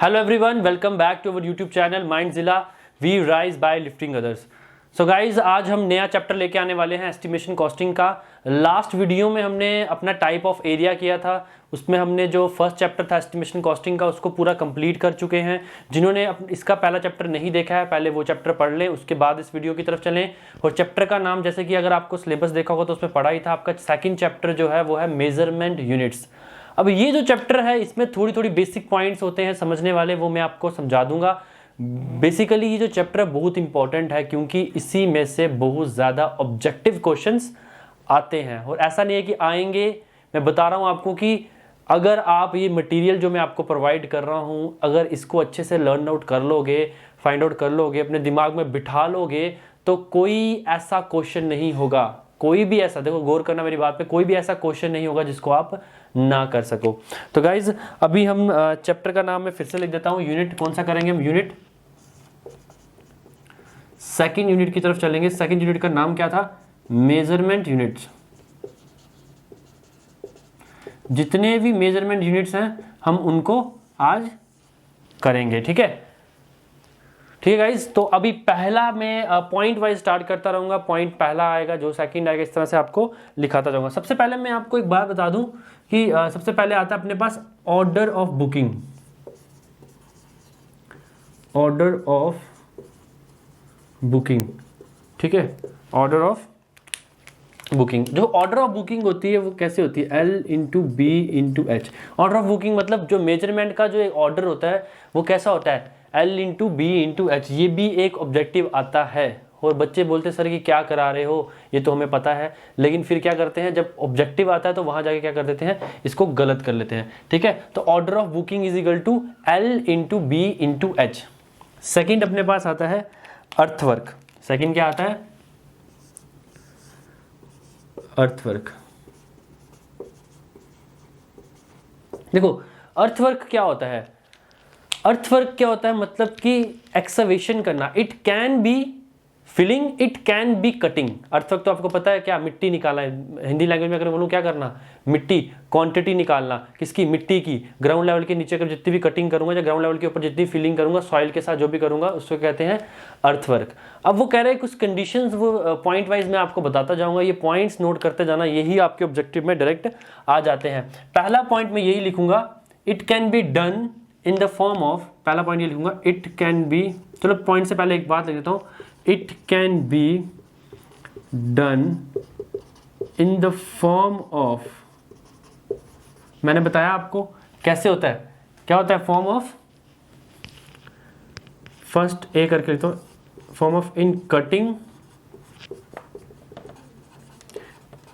Hello everyone, welcome back to our YouTube channel Mindzilla. We rise by lifting others. So guys, आज हम नया chapter लेके आने वाले हैं एस्टिमेशन कॉस्टिंग का। लास्ट वीडियो में हमने अपना टाइप ऑफ एरिया किया था, उसमें हमने जो फर्स्ट चैप्टर था एस्टिमेशन कॉस्टिंग का उसको पूरा कंप्लीट कर चुके हैं। जिन्होंने इसका पहला चैप्टर नहीं देखा है पहले वो चैप्टर पढ़ लें, उसके बाद इस वीडियो की तरफ चलें। और चैप्टर का नाम जैसे कि अगर आपको सिलेबस देखा होगा तो उसमें पढ़ा ही था, आपका सेकेंड चैप्टर जो है वो है मेजरमेंट यूनिट्स। अब ये जो चैप्टर है इसमें थोड़ी थोड़ी बेसिक पॉइंट्स होते हैं समझने वाले, वो मैं आपको समझा दूंगा। बेसिकली ये जो चैप्टर बहुत इंपॉर्टेंट है क्योंकि इसी में से बहुत ज़्यादा ऑब्जेक्टिव क्वेश्चंस आते हैं। और ऐसा नहीं है कि आएंगे, मैं बता रहा हूँ आपको कि अगर आप ये मटेरियल जो मैं आपको प्रोवाइड कर रहा हूँ अगर इसको अच्छे से लर्न आउट कर लोगे, फाइंड आउट कर लोगे, अपने दिमाग में बिठा लोगे तो कोई ऐसा क्वेश्चन नहीं होगा, कोई भी ऐसा, देखो गौर करना मेरी बात पे, कोई भी ऐसा क्वेश्चन नहीं होगा जिसको आप ना कर सको। तो गाइज अभी हम चैप्टर का नाम मैं फिर से लिख देता हूं। यूनिट कौन सा करेंगे हम? यूनिट सेकंड यूनिट की तरफ चलेंगे। सेकंड यूनिट का नाम क्या था? Measurement units. जितने भी मेजरमेंट यूनिट्स हैं हम उनको आज करेंगे, ठीक है? ठीक है गाइज, तो अभी पहला मैं पॉइंट वाइज स्टार्ट करता रहूंगा। पॉइंट पहला आएगा, जो सेकंड आएगा, इस तरह से आपको लिखाता जाऊंगा। सबसे पहले मैं आपको एक बात बता दूं कि सबसे पहले आता है अपने पास order of booking. Order of booking, ठीक है? ऑर्डर ऑफ बुकिंग, जो ऑर्डर ऑफ बुकिंग होती है वो कैसे होती है? L/B/H। ऑर्डर ऑफ बुकिंग मतलब जो मेजरमेंट का जो एक ऑर्डर होता है वो कैसा होता है? L/B/H। ये भी एक ऑब्जेक्टिव आता है। और बच्चे बोलते सर कि क्या करा रहे हो, ये तो हमें पता है, लेकिन फिर क्या करते हैं जब ऑब्जेक्टिव आता है तो वहां जाके क्या कर देते हैं, इसको गलत कर लेते हैं, ठीक है? तो order of booking is equal to L/B/H। Second अपने पास आता है अर्थवर्क। सेकंड क्या आता है? अर्थवर्क। देखो अर्थवर्क क्या होता है? अर्थवर्क क्या होता है मतलब कि एक्सकवेशन करना। It can be filling, it can be cutting. Earthwork तो आपको पता है क्या? मिट्टी निकालना है। हिंदी लैंग्वेज में अगर बोलूं क्या करना? मिट्टी, क्वांटिटी निकालना। किसकी? मिट्टी की। ग्राउंड लेवल के नीचे कर जितनी भी कटिंग करूंगा या ग्राउंड लेवल के ऊपर जितनी फिलिंग करूंगा सॉइल के साथ जो भी करूंगा उसको कहते हैं अर्थवर्क। अब वो कह रहे हैं कुछ कंडीशंस, वो पॉइंट वाइज मैं आपको बताता जाऊंगा। ये पॉइंट्स नोट करते जाना, यही आपके ऑब्जेक्टिव में डायरेक्ट आ जाते हैं। पहला पॉइंट मैं यही लिखूंगा, it can be done in the form of, पहला पॉइंट ये लिखूंगा, इट कैन बी, चलो पॉइंट से पहले एक बात लिख देता हूं, it can be done in the form of, मैंने बताया आपको कैसे होता है, क्या होता है? फॉर्म ऑफ, फर्स्ट ए करके लिखता हूं, form of in cutting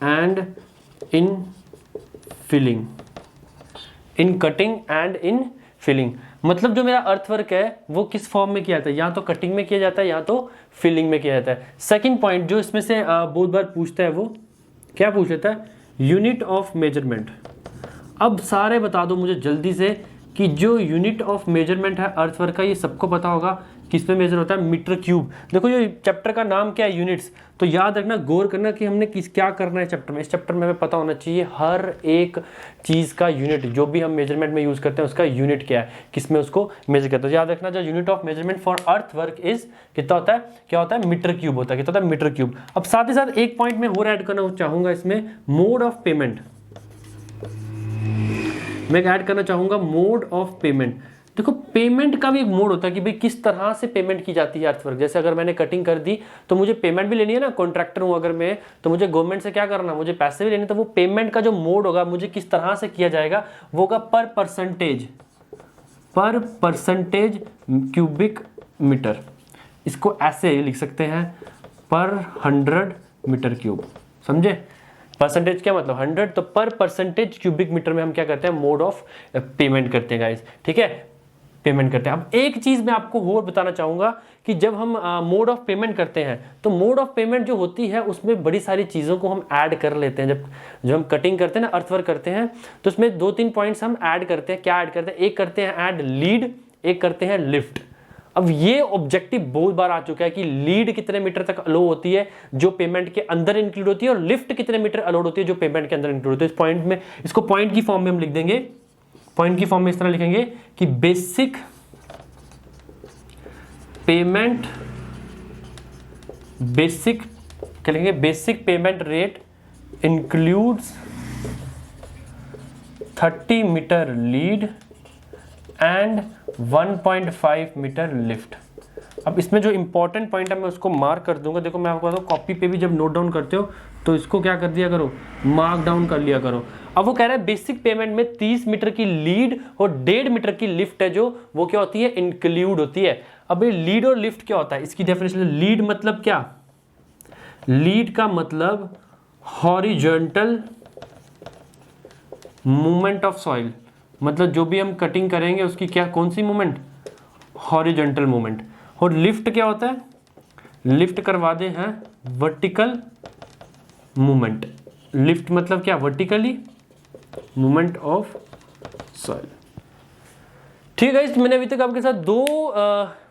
and in filling. In cutting and in filling मतलब जो मेरा अर्थवर्क है वो किस फॉर्म में किया जाता है? या तो कटिंग में किया जाता है या तो फिलिंग में किया जाता है। सेकंड पॉइंट जो इसमें से बहुत बार पूछता है वो क्या पूछ लेता है? Unit of measurement. अब सारे बता दो मुझे जल्दी से कि जो यूनिट ऑफ मेजरमेंट है अर्थवर्क का, ये सबको पता होगा किस में मेजर होता है? Metre cube. देखो ये चैप्टर का नाम क्या है? यूनिट्स। तो याद रखना, गौर करना कि हमने क्या करना है चैप्टर में। इस चैप्टर में हमें पता होना चाहिए हर एक चीज़ का यूनिट, जो भी हम मेजरमेंट में यूज़ करते हैं उसका यूनिट क्या है, किस में उसको मेजर करते हैं। याद रखना जो unit of measurement for earthwork is कितना होता है? क्या होता है? मीटर क्यूब होता है। कितना होता है? Metre cube. अब साथ ही साथ एक पॉइंट में और ऐड करना चाहूँगा इसमें, मोड ऑफ पेमेंट। मैं ऐड करना चाहूँगा मोड ऑफ पेमेंट। देखो पेमेंट का भी एक मोड होता है कि भाई किस तरह से पेमेंट की जाती है अर्थवर्क। जैसे अगर मैंने कटिंग कर दी तो मुझे पेमेंट भी लेनी है ना, कॉन्ट्रैक्टर हूं अगर मैं, तो मुझे गवर्नमेंट से क्या करना, मुझे पैसे भी लेने। तो वो पेमेंट का जो मोड होगा मुझे किस तरह से किया जाएगा वो होगा पर परसेंटेज क्यूबिक मीटर। इसको ऐसे लिख सकते हैं, पर 100 मीटर क्यूब। समझे? परसेंटेज क्या मतलब 100, तो पर परसेंटेज क्यूबिक मीटर में हम क्या करते हैं? मोड ऑफ पेमेंट करते हैं गाइस, ठीक है? पेमेंट करते हैं। अब एक चीज मैं आपको और बताना चाहूंगा कि जब हम मोड ऑफ पेमेंट करते हैं तो मोड ऑफ पेमेंट जो होती है उसमें बड़ी सारी चीज़ों को हम ऐड कर लेते हैं। जब हम कटिंग करते हैं ना, अर्थवर्क करते हैं, तो उसमें 2-3 पॉइंट्स हम ऐड करते हैं। क्या ऐड करते हैं? एक करते हैं ऐड लीड, एक करते हैं लिफ्ट। अब ये ऑब्जेक्टिव बहुत बार आ चुका है कि लीड कितने मीटर तक अलो होती है जो पेमेंट के अंदर इंक्लूड होती है, और लिफ्ट कितने मीटर अलाउड होती है जो पेमेंट के अंदर इंक्लूड होती है। इस पॉइंट में, इसको पॉइंट की फॉर्म में हम लिख देंगे। पॉइंट की फॉर्म में इस तरह लिखेंगे कि बेसिक पेमेंट बेसिक क्या लिखेंगे, basic payment rate includes 30 metre lead and 1.5 metre lift. अब इसमें जो इंपॉर्टेंट पॉइंट है मैं उसको मार्क कर दूंगा। देखो मैं आपको बताऊँ, कॉपी पे भी जब नोट डाउन करते हो तो इसको क्या कर दिया करो, मार्क डाउन कर लिया करो। अब वो कह रहा है बेसिक पेमेंट में 30 मीटर की लीड और 1.5 मीटर की लिफ्ट है जो वो क्या होती है, इंक्लूड होती है। अब ये लीड और लिफ्ट क्या होता है, इसकी डेफिनेशन। लीड मतलब क्या, लीड का मतलब हॉरिजॉन्टल मूवमेंट ऑफ सॉइल, मतलब जो भी हम कटिंग करेंगे उसकी क्या, कौन सी मूवमेंट, हॉरिजॉन्टल मूवमेंट। और लिफ्ट क्या होता है, लिफ्ट करवा दे हैं वर्टिकल मूवमेंट। लिफ्ट मतलब क्या, वर्टिकली मूवमेंट ऑफ सॉइल। ठीक है, मैंने अभी तक आपके साथ दो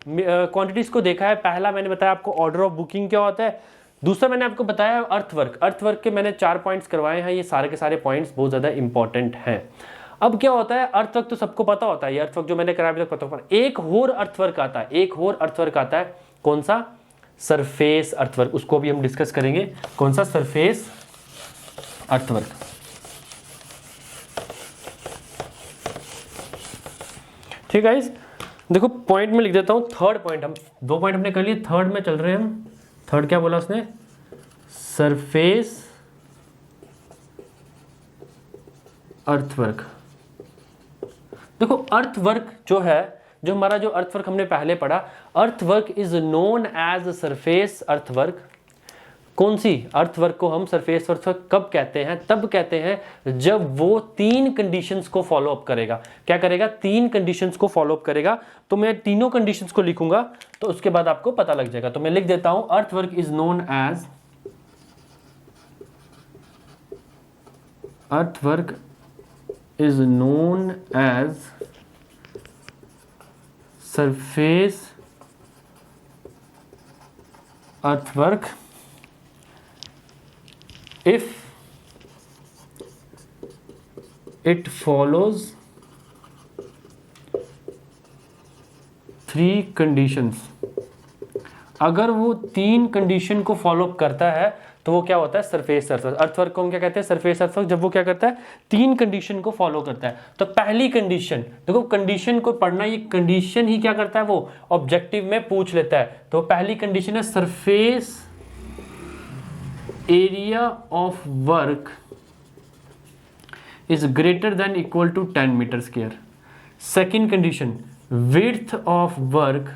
क्वांटिटीज को देखा है। पहला मैंने बताया आपको ऑर्डर ऑफ बुकिंग क्या होता है, दूसरा मैंने आपको बताया अर्थवर्क। अर्थवर्क के मैंने 4 पॉइंट्स करवाए हैं, ये सारे के सारे पॉइंट्स बहुत ज़्यादा इंपॉर्टेंट हैं। अब क्या होता है, अर्थवर्क तो सबको पता होता है, ये अर्थवर्क जो मैंने कराया अभी तक पता होता है। एक और अर्थवर्क आता है, एक और अर्थवर्क आता है, कौन सा, सरफेस अर्थवर्क। उसको भी हम डिस्कस करेंगे, कौन सा, सरफेस अर्थवर्क। ठीक है, देखो पॉइंट में लिख देता हूं। थर्ड पॉइंट, हम 2 पॉइंट हमने कर लिए, थर्ड में चल रहे हैं हम। थर्ड क्या बोला उसने, सरफेस अर्थवर्क। देखो अर्थवर्क जो है, जो हमारा जो अर्थवर्क हमने पहले पढ़ा, earthwork is known as surface earthwork. कौन सी अर्थवर्क को हम सरफेस अर्थवर्क कब कहते हैं, तब कहते हैं जब वो 3 कंडीशंस को फॉलो अप करेगा। क्या करेगा, 3 कंडीशंस को फॉलो अप करेगा। तो मैं तीनों कंडीशंस को लिखूंगा तो उसके बाद आपको पता लग जाएगा। तो मैं लिख देता हूं, earthwork is known as, earthwork is known as surface earthwork if it follows 3 conditions। अगर वो 3 कंडीशन को फॉलो अप करता है तो वो क्या होता है, सरफेस अर्थवर्क। अर्थवर्क को हम क्या कहते हैं, सरफेस अर्थवर्क, जब वो क्या करता है, 3 कंडीशन को फॉलो करता है। तो पहली कंडीशन, देखो कंडीशन को पढ़ना, ये कंडीशन ही क्या करता है, वो ऑब्जेक्टिव में पूछ लेता है। तो पहली कंडीशन है surface area of work is greater than equal to 10 metre square. Second condition, width of work,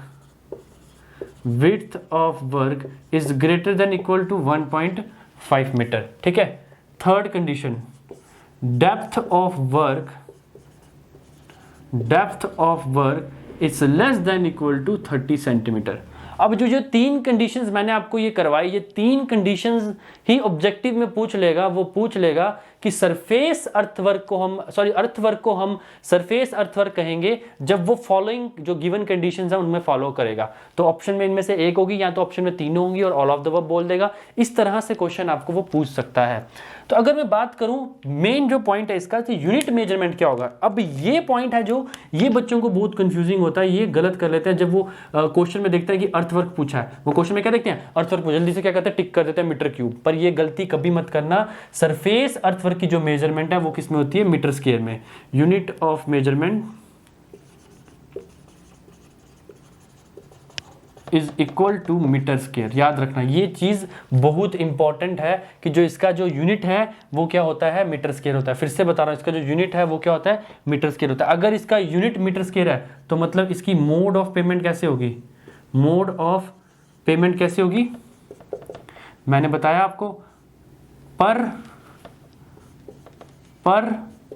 width of work is greater than equal to 1.5 metre. ठीक है, third condition, depth of work is less than equal to 30 centimetre. अब जो 3 conditions मैंने आपको ये करवाई, ये 3 conditions ही objective में पूछ लेगा। वो पूछ लेगा कि सरफेस अर्थवर्क को हम, अर्थवर्क को हम सरफेस अर्थवर्क कहेंगे जब वो फॉलोइंग जो गिवन कंडीशंस हैं उनमें फॉलो करेगा। तो ऑप्शन में इनमें से एक होगी, या तो ऑप्शन में तीनों होंगी और ऑल ऑफ द अबव बोल देगा। इस तरह से क्वेश्चन आपको वो पूछ सकता है। तो अगर मैं बात करूं मेन जो पॉइंट है इसका, तो यूनिट मेजरमेंट क्या होगा। अब ये पॉइंट है जो ये बच्चों को बहुत कंफ्यूजिंग होता है, ये गलत कर लेते हैं जब वो क्वेश्चन में देखते हैं कि अर्थवर्क पूछा है। वो क्वेश्चन में क्या देखते हैं, अर्थवर्क, जल्दी से क्या करते हैं, टिक कर देते हैं मीटर क्यूब। पर ये गलती कभी मत करना। सरफेस अर्थवर्क की जो मेजरमेंट है वो किस में होती है, मीटर स्क्वायर में। Unit of measurement is equal to metre square. याद रखना, ये चीज बहुत इंपॉर्टेंट है कि जो इसका जो यूनिट है वो क्या होता है, मीटर स्क्वायर होता है। फिर से बता रहा हूं, इसका जो यूनिट है वो क्या होता है, मीटर स्क्वायर होता है। अगर इसका यूनिट मीटर स्क्वायर है तो मतलब इसकी मोड ऑफ पेमेंट कैसे होगी, मोड ऑफ पेमेंट कैसे होगी, मैंने बताया आपको, पर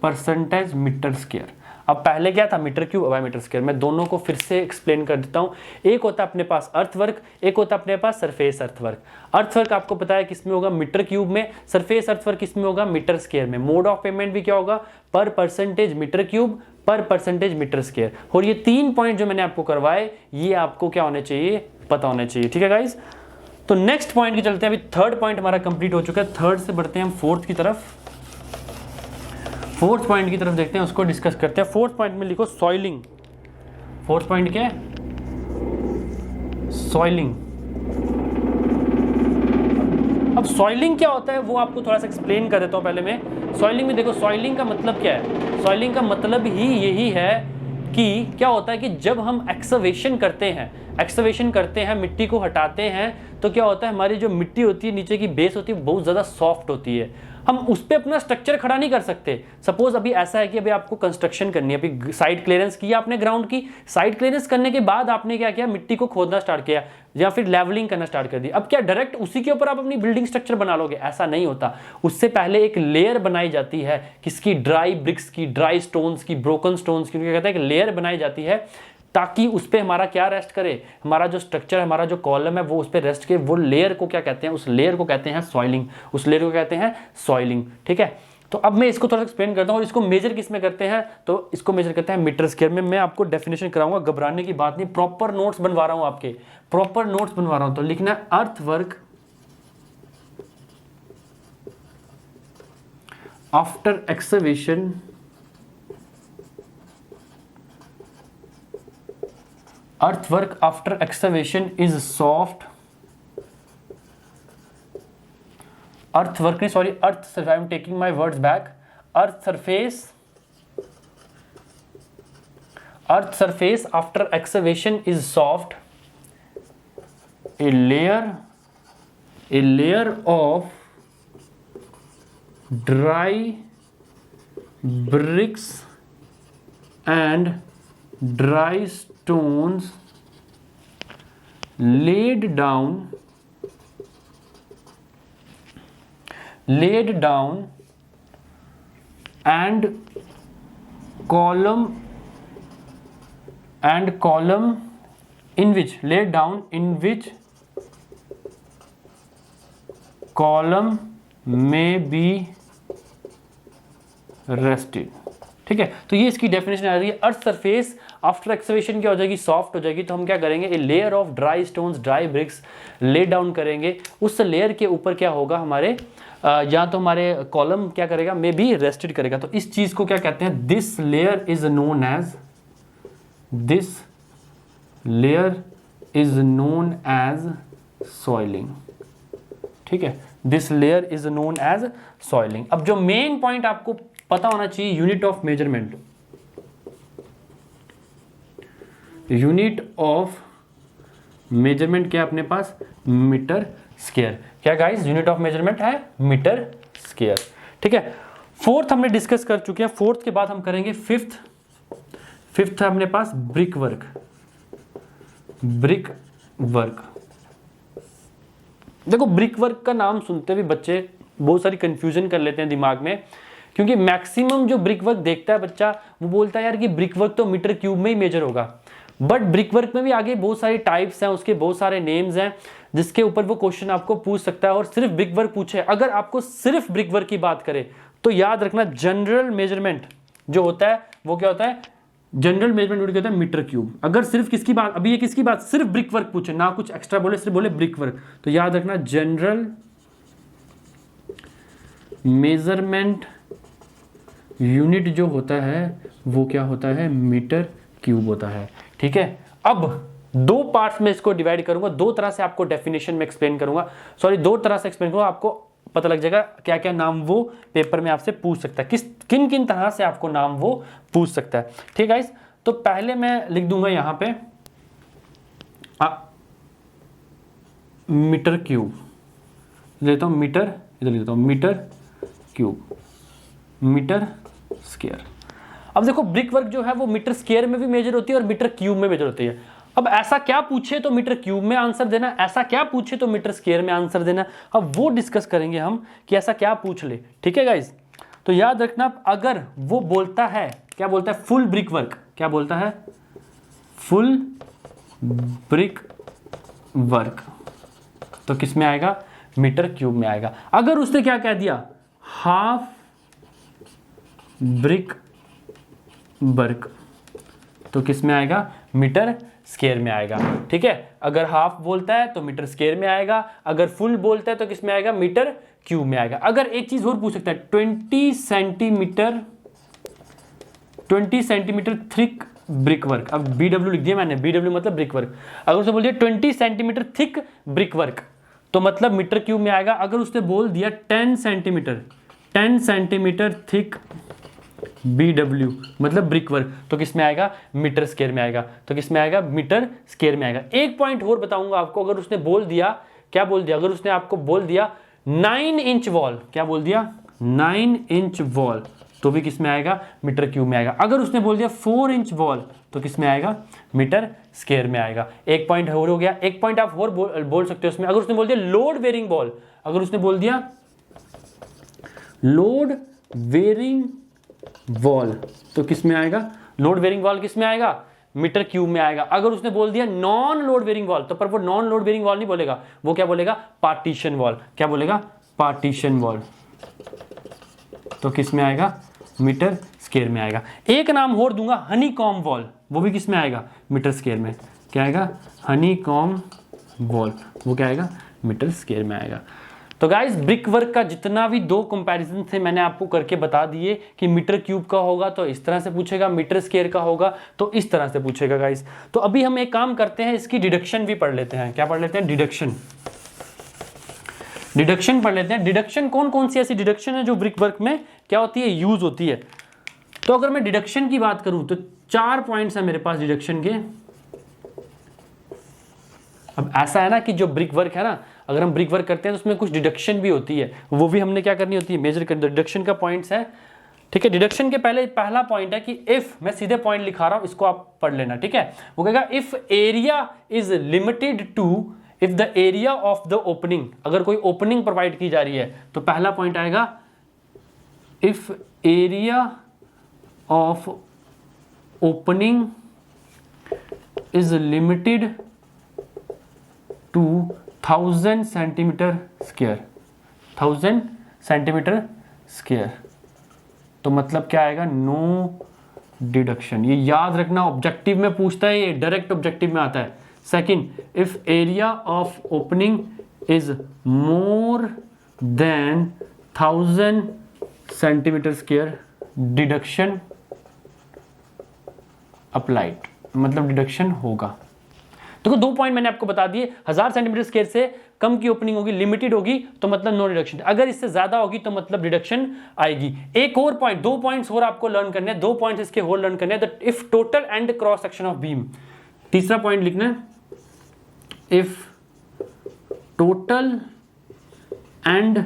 परसेंटेज मीटर स्क्वायर। अब पहले क्या था, मीटर क्यूब, अब मीटर स्क्वायर। मैं दोनों को फिर से एक्सप्लेन कर देता हूं। एक होता है अपने पास अर्थवर्क, एक होता है अपने पास सरफेस अर्थवर्क। अर्थवर्क आपको पता है किसमें होगा, मीटर क्यूब में। सरफेस अर्थवर्क किसमें होगा, मीटर स्क्वायर में। मोड ऑफ पेमेंट भी क्या होगा, पर परसेंटेज मीटर क्यूब, पर परसेंटेज मीटर स्क्वायर। और ये 3 पॉइंट जो मैंने आपको करवाए, ये आपको क्या होने चाहिए, पता होने चाहिए। ठीक है गाइज, तो नेक्स्ट पॉइंट की चलते हैं। अभी थर्ड पॉइंट हमारा कंप्लीट हो चुका है, थर्ड से बढ़ते हैं हम फोर्थ की तरफ। फोर्थ पॉइंट की तरफ देखते हैं, उसको डिस्कस करते हैं। फोर्थ पॉइंट में लिखो सॉइलिंग। फोर्थ पॉइंट क्या है, सॉइलिंग। अब सॉइलिंग क्या होता है वो आपको थोड़ा सा एक्सप्लेन कर देता हूँ पहले मैं। सॉइलिंग में देखो, सॉइलिंग का मतलब क्या है? सॉइलिंग का मतलब ही यही है कि क्या होता है कि जब हम एक्सकवेशन करते हैं, मिट्टी को हटाते हैं, तो क्या होता है, हमारी जो मिट्टी होती है, नीचे की बेस होती है, बहुत ज़्यादा सॉफ्ट होती है। हम उस पर अपना स्ट्रक्चर खड़ा नहीं कर सकते। सपोज अभी ऐसा है कि अभी आपको कंस्ट्रक्शन करनी है, अभी साइड क्लियरेंस किया आपने ग्राउंड की, साइड क्लियरेंस करने के बाद आपने क्या किया, मिट्टी को खोदना स्टार्ट किया या फिर लेवलिंग करना स्टार्ट कर दी। अब क्या डायरेक्ट उसी के ऊपर आप अपनी बिल्डिंग स्ट्रक्चर बना लोगे? ऐसा नहीं होता। उससे पहले एक लेयर बनाई जाती है, किसकी? ड्राई ब्रिक्स की, ड्राई स्टोन्स की, ब्रोकन स्टोन्स की, क्या कहते हैं, एक लेयर बनाई जाती है ताकि उस पर हमारा क्या रेस्ट करे, हमारा जो स्ट्रक्चर, हमारा जो कॉलम है वो उस पर रेस्ट करे। वो लेयर को क्या कहते हैं? उस लेयर को कहते हैं सॉइलिंग। उस लेयर को कहते हैं सॉइलिंग। ठीक है, तो अब मैं इसको थोड़ा एक्सप्लेन करता हूँ। और इसको मेजर किस में करते हैं? तो इसको मेजर करते हैं मीटर स्क्वायर में। मैं आपको डेफिनेशन कराऊंगा, घबराने की बात नहीं, प्रॉपर नोट्स बनवा रहा हूँ, आपके प्रॉपर नोट्स बनवा रहा हूँ। तो लिखना है अर्थ work after excavation earthwork after excavation is soft. Earthwork, sorry, earth surface, I'm taking my words back. Earth surface after excavation is soft. A layer of dry bricks and dry stones laid down and column in which column may be rested। ठीक है, तो ये इसकी definition आ रही है। Earth surface after excavation क्या हो जाएगी? सॉफ्ट हो जाएगी। तो हम क्या करेंगे? A layer of dry stones, dry bricks lay down करेंगे। उस लेयर के ऊपर क्या होगा, हमारे या तो हमारे कॉलम क्या करेगा, मे बी रेस्टेड करेगा। तो इस चीज को क्या कहते हैं? This layer is known as soiling. ठीक है, this layer is known as soiling. अब जो मेन पॉइंट आपको पता होना चाहिए, unit of measurement. Unit of measurement क्या अपने पास? Metre square. क्या गाइस? यूनिट ऑफ मेजरमेंट है मीटर स्क्वायर। ठीक है, फोर्थ हमने डिस्कस कर चुके हैं। फोर्थ के बाद हम करेंगे फिफ्थ है अपने पास ब्रिक वर्क। देखो, ब्रिक वर्क का नाम सुनते हुए बच्चे बहुत सारी कंफ्यूजन कर लेते हैं दिमाग में, क्योंकि मैक्सिमम जो ब्रिक वर्क देखता है बच्चा, वो बोलता है यार कि ब्रिक वर्क तो मीटर क्यूब में ही मेजर होगा। बट ब्रिक वर्क में भी आगे बहुत सारी टाइप्स हैं, उसके बहुत सारे नेम्स हैं, जिसके ऊपर वो क्वेश्चन आपको पूछ सकता है। और सिर्फ ब्रिक वर्क पूछे, अगर आपको सिर्फ ब्रिक वर्क की बात करे तो याद रखना, जनरल मेजरमेंट जो होता है वो क्या होता है? जनरल मेजरमेंट क्या होता है? Metre cube. अगर सिर्फ किसकी बात, अभी ये किसकी बात, सिर्फ ब्रिक वर्क पूछे, ना कुछ एक्स्ट्रा बोले, सिर्फ बोले ब्रिक वर्क, तो याद रखना जनरल मेजरमेंट यूनिट जो होता है वो क्या होता है? मीटर क्यूब होता है। ठीक है, अब दो पार्ट्स में इसको डिवाइड करूंगा, दो तरह से आपको डेफिनेशन में एक्सप्लेन करूंगा, दो तरह से एक्सप्लेन करूंगा। आपको पता लग जाएगा क्या क्या नाम वो पेपर में आपसे पूछ सकता है, किन किन तरह से आपको नाम वो पूछ सकता है। ठीक है गाइस, तो पहले मैं लिख दूंगा यहां पे मीटर क्यूब लेता हूं, मीटर इधर लेता हूं, मीटर क्यूब, मीटर स्क्वायर। अब देखो, ब्रिक वर्क जो है वो मीटर स्क्वायर में भी मेजर होती है और मीटर क्यूब में मेजर होती है। अब ऐसा क्या पूछे तो मीटर क्यूब में आंसर देना, ऐसा क्या पूछे तो मीटर स्क्वायर में आंसर देना। अब वो डिस्कस करेंगे हम कि ऐसा क्या पूछ ले। ठीक है गाइस, तो याद रखना, अगर वो बोलता है, क्या बोलता है? Full brick work. क्या बोलता है? फुल ब्रिक वर्क, तो किस में आएगा? मीटर क्यूब में आएगा। अगर उसने क्या कह दिया? हाफ ब्रिक वर्क, तो किस में आएगा? मीटर स्क्वायर में आएगा। ठीक है, अगर हाफ बोलता है तो मीटर स्क्वायर में आएगा, अगर फुल बोलता है तो किस में आएगा? मीटर क्यूब में आएगा। अगर एक चीज और पूछ सकता है, 20 सेंटीमीटर थिक ब्रिक वर्क। अब BW लिख दिया मैंने, BW मतलब ब्रिक वर्क। अगर उसने बोल दिया 20 सेंटीमीटर थिक ब्रिक वर्क तो मतलब मीटर क्यूब में आएगा। अगर उसने बोल दिया 10 सेंटीमीटर थिक BW मतलब ब्रिक वर्क तो किस में आएगा, मीटर स्क्वायर में आएगा। तो किस में आएगा, मीटर स्क्वायर में आएगा। एक पॉइंट और बताऊंगा आपको, अगर उसने बोल दिया, क्या बोल दिया, अगर उसने आपको बोल दिया 9 इंच वॉल, क्या बोल दिया 9 इंच वॉल तो भी किस में आएगा, मीटर क्यूब में आएगा। अगर उसने बोल दिया 4 इंच वॉल तो किस में आएगा, मीटर स्क्वायर में आएगा। एक पॉइंट और हो गया। एक पॉइंट आप और बोल सकते हो उसमें, अगर उसने बोल दिया लोड वेरिंग वॉल, अगर उसने बोल दिया लोड वेरिंग वॉल तो किस में आएगा, लोड वेरिंग वॉल किस में आएगा, मीटर क्यूब में आएगा। अगर उसने बोल दिया नॉन लोड वेरिंग वॉल तो पर वो नॉन लोड वेरिंग वॉल नहीं बोलेगा, वो क्या बोलेगा, पार्टीशन वॉल। क्या बोलेगा, पार्टीशन वॉल तो किस में आएगा, मीटर स्क्वायर में आएगा। एक नाम और दूंगा, हनीकॉम्ब वॉल, वो भी किस में आएगा, मीटर स्क्वायर में। क्या आएगा, हनीकॉम्ब वॉल, वो क्या आएगा, मीटर स्क्वायर में आएगा। तो गाइस ब्रिक वर्क का जितना भी दो कंपैरिजन थे मैंने आपको करके बता दिए कि मीटर क्यूब का होगा तो इस तरह से पूछेगा, मीटर स्क्वायर का होगा तो इस तरह से पूछेगा गाइस। तो अभी हम एक काम करते हैं, इसकी डिडक्शन भी पढ़ लेते हैं। क्या पढ़ लेते हैं, डिडक्शन। डिडक्शन पढ़ लेते हैं। डिडक्शन कौन कौन सी ऐसी डिडक्शन है जो ब्रिक वर्क में क्या होती है, यूज होती है। तो अगर मैं डिडक्शन की बात करूं तो 4 पॉइंट्स है मेरे पास डिडक्शन के। अब ऐसा है ना कि जो ब्रिक वर्क है ना, अगर हम ब्रिक वर्क करते हैं तो उसमें कुछ डिडक्शन भी होती है, वो भी हमने क्या करनी होती है, मेजर कर। डिडक्शन का पॉइंट्स है, ठीक है। डिडक्शन के पहले पहला पॉइंट है कि इफ, मैं सीधे पॉइंट लिखा रहा हूं, इसको आप पढ़ लेना, ठीक है। वो कहेगा if area is limited to, if the area of the opening, अगर कोई ओपनिंग प्रोवाइड की जा रही है तो पहला पॉइंट आएगा if area of opening is limited to 1000 centimetre square, 1000 centimetre square तो मतलब क्या आएगा, नो डिडक्शन। ये याद रखना, ऑब्जेक्टिव में पूछता है, ये डायरेक्ट ऑब्जेक्टिव में आता है। Second, if area of opening is more than 1000 centimetre square, deduction applied, मतलब डिडक्शन होगा। देखो दो पॉइंट मैंने आपको बता दिए, 1000 सेंटीमीटर स्क्वायर से कम की ओपनिंग होगी, लिमिटेड होगी तो मतलब नो डिडक्शन, अगर इससे ज्यादा होगी तो मतलब डिडक्शन आएगी। एक और पॉइंट, 2 पॉइंट्स और आपको लर्न करने हैं, 2 पॉइंट्स इसके और लर्न करने हैं। If total end cross section of beam, तीसरा पॉइंट लिखना है, if total end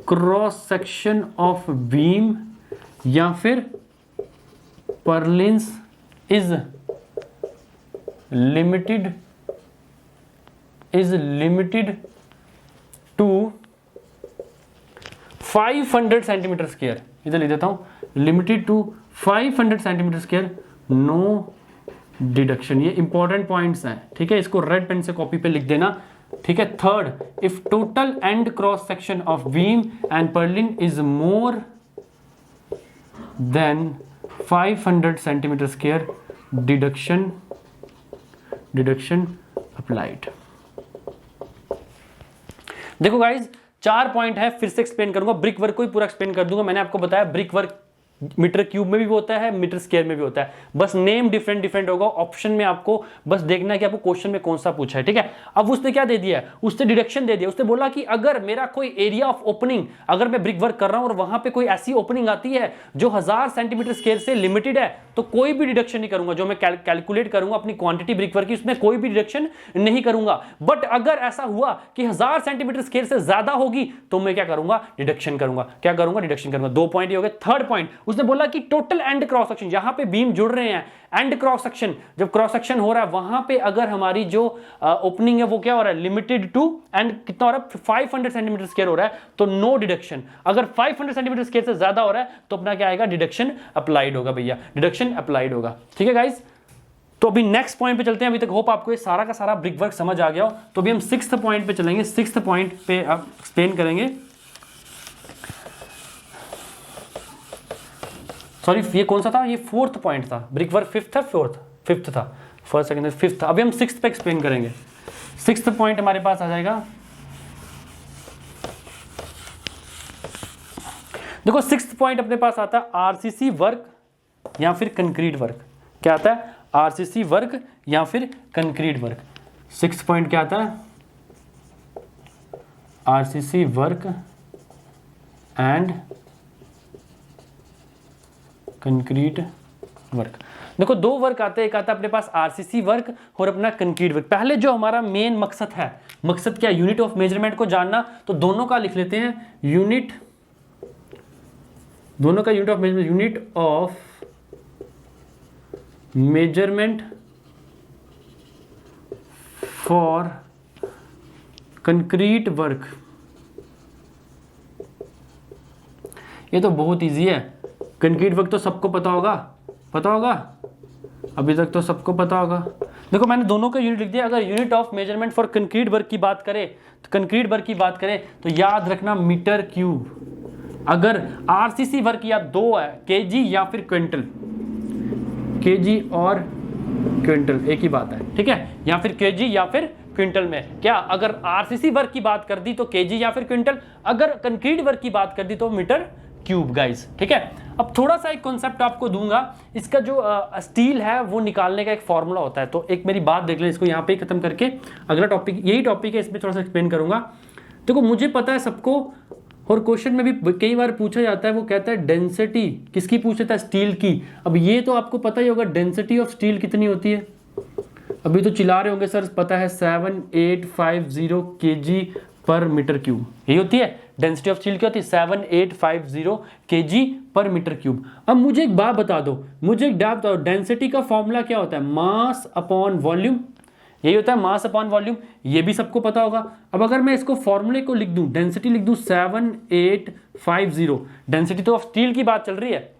cross section of beam या फिर purlins is limited to 500 centimetre square, इधर लिख देता हूं, limited to 500 centimetre square, no deduction. ये इंपॉर्टेंट पॉइंट्स हैं, ठीक है, इसको रेड पेन से कॉपी पे लिख देना, ठीक है। Third, if total end cross section of beam and Perlin is more than 500 centimetre square, deduction applied. देखो गाइज 4 पॉइंट है, फिर से एक्सप्लेन करूंगा, ब्रिक वर्क को ही पूरा एक्सप्लेन कर दूंगा। मैंने आपको बताया ब्रिक वर्क मीटर क्यूब में भी होता है, मीटर स्क्वायर में भी होता है, बस नेम डिफरेंट होगा। ऑप्शन में आपको बस देखना है कि आपको क्वेश्चन में कौन सा पूछा है, ठीक है। अब उसने क्या दे दिया है, उसने डिडक्शन दे दिया। उसने बोला कि अगर मेरा कोई एरिया ऑफ ओपनिंग, अगर मैं ब्रिक वर्क कर रहा हूं और वहां पे कोई ऐसी ओपनिंग आती है जो 1000 सेंटीमीटर स्क्वायर से लिमिटेड है तो कोई भी डिडक्शन नहीं करूंगा। जो मैं कैलकुलेट करूंगा अपनी क्वांटिटी ब्रिक वर्क की, उसमें कोई भी डिडक्शन नहीं करूंगा। बट अगर ऐसा हुआ कि 1000 सेंटीमीटर स्क्वायर से ज्यादा होगी तो मैं क्या करूंगा, डिडक्शन करूंगा। क्या करूंगा, डिडक्शन करूंगा। 2 पॉइंट ये हो गए। थर्ड पॉइंट, उसने बोला कि टोटल एंड क्रॉस सेक्शन, यहां पे बीम जुड़ रहे हैं, एंड क्रॉस सेक्शन, जब क्रॉस सेक्शन हो रहा है वहां पे अगर हमारी जो ओपनिंग है वो क्या हो रहा है, लिमिटेड टू एंड कितना हो रहा है, 500 सेंटीमीटर स्क्वायर हो रहा है तो नो डिडक्शन। अगर 500 सेंटीमीटर स्क्वायर से ज्यादा हो रहा है तो अपना क्या आएगा, डिडक्शन अप्लाइड होगा भैया, डिडक्शन अप्लाइड होगा, ठीक है गाइस। तो अभी नेक्स्ट पॉइंट पे चलते हैं। अभी तक होप आपको ये सारा का सारा ब्रिक वर्क समझ आ गया हो। तो अभी हम 6th पॉइंट पे चलेंगे। 6th पॉइंट पे आप एक्सप्लेन करेंगे, सॉरी ये कौन सा था, ये 4th पॉइंट था। ब्रिक वर्क 5th था, 5th था, फर्स्ट सेकंड 5th था। अभी हम 6th पे एक्सप्लेन करेंगे। 6th पॉइंट हमारे पास आ जाएगा, देखो 6th पॉइंट अपने पास आता है आरसीसी वर्क या फिर कंक्रीट वर्क। क्या आता है, आरसीसी वर्क या फिर कंक्रीट वर्क। 6th पॉइंट क्या आता है, RCC work and concrete work. देखो दो वर्क आते हैं, एक आता है अपने पास आरसीसी वर्क और अपना कंक्रीट वर्क। पहले जो हमारा मेन मकसद है, मकसद क्या, यूनिट ऑफ मेजरमेंट को जानना, तो दोनों का लिख लेते हैं यूनिट, दोनों का unit of measurement, unit of measurement for concrete work. ये तो बहुत इजी है, कंक्रीट वर्क तो सबको पता होगा, पता होगा, अभी तक तो सबको पता होगा। देखो मैंने दोनों का यूनिट लिख दिया। अगर unit of measurement for concrete work की बात करें, तो कंक्रीट वर्क की बात करें तो याद रखना मीटर क्यूब। अगर आरसीसी वर्क या दो है, केजी या फिर क्विंटल, केजी और क्विंटल एक ही बात है, ठीक है, या फिर केजी या फिर क्विंटल में क्या, अगर आरसीसी वर्क की बात कर दी तो केजी या फिर क्विंटल, अगर कंक्रीट वर्क की बात कर दी तो मीटर क्यूब गाइस, ठीक है। अब थोड़ा सा एक कॉन्सेप्ट आपको दूंगा, इसका जो स्टील है वो निकालने का एक फॉर्मूला होता है, तो एक मेरी बात देख लें, इसको यहाँ पे खत्म करके अगला टॉपिक, यही टॉपिक है, इसमें थोड़ा सा एक्सप्लेन करूंगा। देखो मुझे पता है सबको, और क्वेश्चन में भी कई बार पूछा जाता है, वो कहता है डेंसिटी किसकी पूछ लेता है, स्टील की। अब ये तो आपको पता ही होगा डेंसिटी ऑफ स्टील कितनी होती है, अभी तो चिल्ला रहे होंगे सर पता है 7850 kg पर मीटर क्यूब, यही होती है डेंसिटी ऑफ स्टील, क्या होती है 7850 kg पर मीटर क्यूब। अब मुझे एक बात बता दो, मुझे एक बात बताओ, डेंसिटी का फॉर्मूला क्या होता है, मास अपॉन वॉल्यूम, यही होता है मास अपॉन वॉल्यूम, ये भी सबको पता होगा। अब अगर मैं इसको फॉर्मूले को लिख दूं, डेंसिटी लिख दूं 7850, डेंसिटी तो ऑफ स्टील की बात चल रही है,